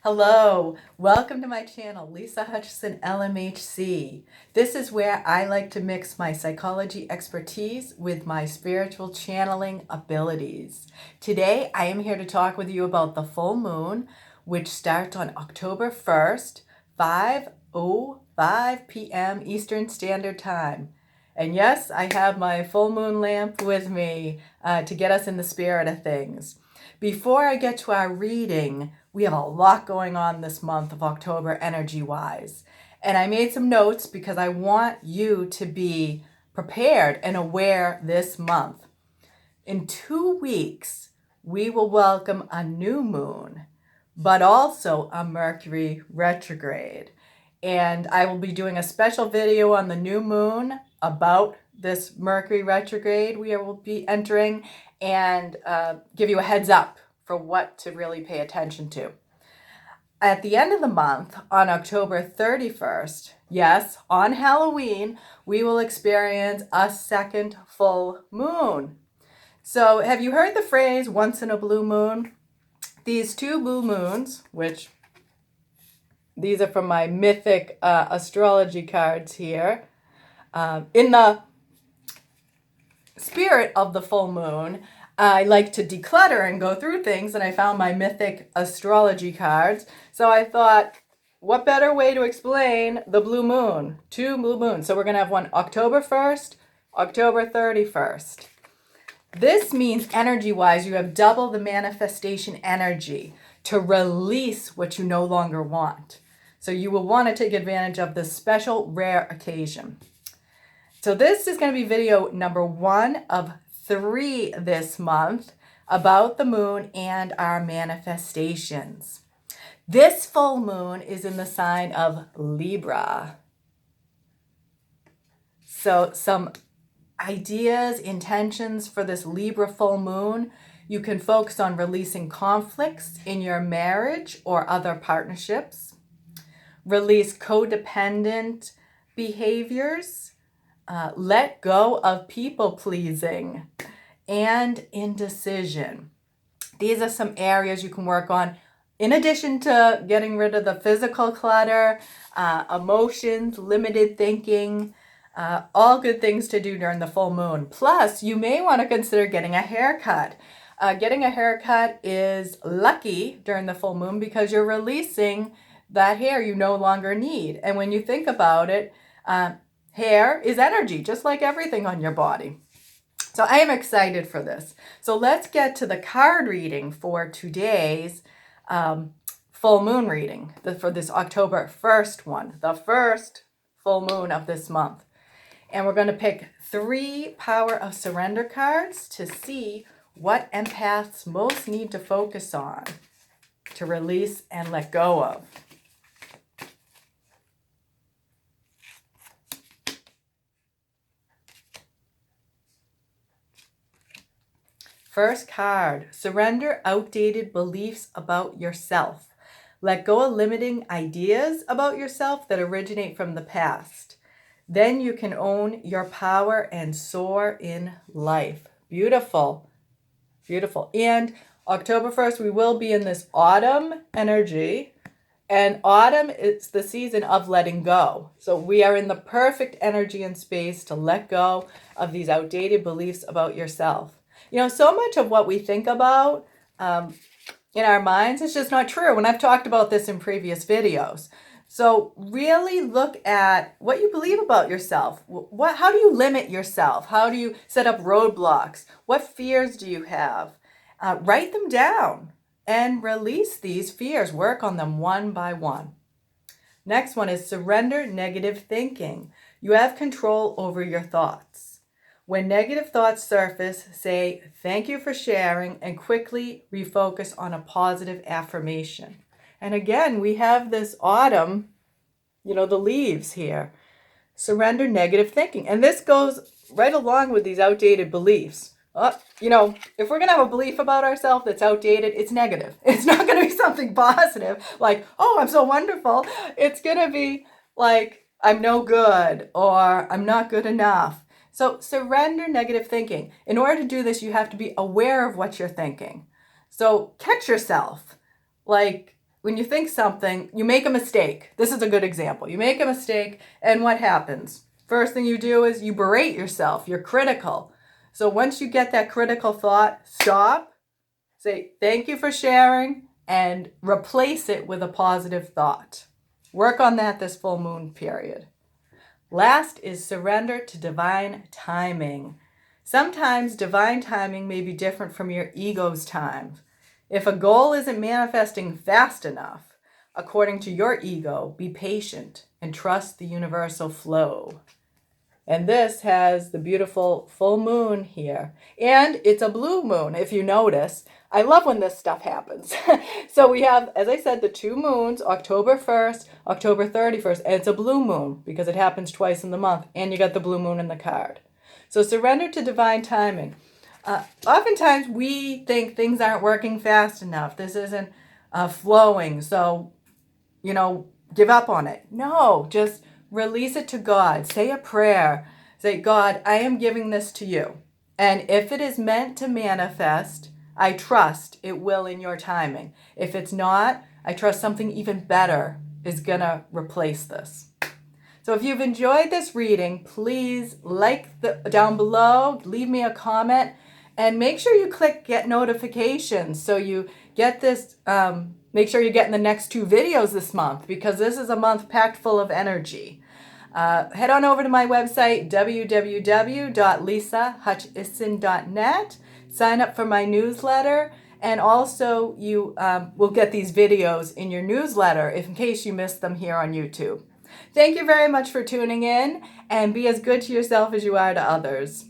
Hello, welcome to my channel, Lisa Hutchison LMHC. This is where I like to mix my psychology expertise with my spiritual channeling abilities. Today, I am here to talk with you about the full moon, which starts on October 1st, 5:05 p.m. Eastern Standard Time. And yes, I have my full moon lamp with me to get us in the spirit of things. Before I get to our reading, we have a lot going on this month of October energy-wise. And I made some notes because I want you to be prepared and aware this month. In 2 weeks, we will welcome a new moon, but also a Mercury retrograde. And I will be doing a special video on the new moon about this Mercury retrograde we will be entering and give you a heads up for what to really pay attention to. At the end of the month, on October 31st, yes, on Halloween, we will experience a second full moon. So have you heard the phrase, once in a blue moon? These two blue moons, which these are from my mythic astrology cards here, in the spirit of the full moon, I like to declutter and go through things, and I found my mythic astrology cards. So I thought, what better way to explain the blue moon? Two blue moons. So we're going to have one October 1st, October 31st. This means energy-wise, you have double the manifestation energy to release what you no longer want. So you will want to take advantage of this special rare occasion. So this is going to be video number 1 of 3 this month about the moon and our manifestations. This full moon is in the sign of Libra. So some ideas, intentions for this Libra full moon. You can focus on releasing conflicts in your marriage or other partnerships. Release codependent behaviors. Let go of people-pleasing and indecision. These are some areas you can work on in addition to getting rid of the physical clutter, emotions, limited thinking, all good things to do during the full moon. Plus, you may want to consider getting a haircut. Getting a haircut is lucky during the full moon because you're releasing that hair you no longer need. And when you think about it, hair is energy, just like everything on your body. So I am excited for this. So let's get to the card reading for today's full moon reading, for this October 1st one, the first full moon of this month. And we're going to pick 3 Power of Surrender cards to see what empaths most need to focus on to release and let go of. First card, surrender outdated beliefs about yourself. Let go of limiting ideas about yourself that originate from the past. Then you can own your power and soar in life. Beautiful, beautiful. And October 1st, we will be in this autumn energy. And autumn is the season of letting go. So we are in the perfect energy and space to let go of these outdated beliefs about yourself. You know, so much of what we think about in our minds is just not true. And I've talked about this in previous videos. So really look at what you believe about yourself. How do you limit yourself? How do you set up roadblocks? What fears do you have? Write them down and release these fears. Work on them one by one. Next one is surrender negative thinking. You have control over your thoughts. When negative thoughts surface, say, thank you for sharing, and quickly refocus on a positive affirmation. And again, we have this autumn, you know, the leaves here. Surrender negative thinking. And this goes right along with these outdated beliefs. You know, if we're going to have a belief about ourselves that's outdated, it's negative. It's not going to be something positive, like, oh, I'm so wonderful. It's going to be like, I'm no good, or I'm not good enough. So surrender negative thinking. In order to do this, you have to be aware of what you're thinking. So catch yourself. Like, when you think something, you make a mistake. This is a good example. You make a mistake, and what happens? First thing you do is you berate yourself. You're critical. So once you get that critical thought, stop, say, thank you for sharing, and replace it with a positive thought. Work on that this full moon period. Last is surrender to divine timing. Sometimes divine timing may be different from your ego's time. If a goal isn't manifesting fast enough, according to your ego, be patient and trust the universal flow. And this has the beautiful full moon here. And it's a blue moon, if you notice. I love when this stuff happens. So we have, as I said, the 2 moons, October 1st, October 31st, and it's a blue moon because it happens twice in the month, and you got the blue moon in the card. So surrender to divine timing. Oftentimes we think things aren't working fast enough. This isn't flowing, so, give up on it. No, just release it to God. Say a prayer. Say, God, I am giving this to you. And if it is meant to manifest, I trust it will in your timing. If it's not, I trust something even better is going to replace this. So if you've enjoyed this reading, please down below, leave me a comment, and make sure you click get notifications so you get this. Make sure you're getting the next 2 videos this month, because this is a month packed full of energy. Head on over to my website, www.lisahutchison.net. Sign up for my newsletter, and also you will get these videos in your newsletter in case you missed them here on YouTube. Thank you very much for tuning in, and be as good to yourself as you are to others.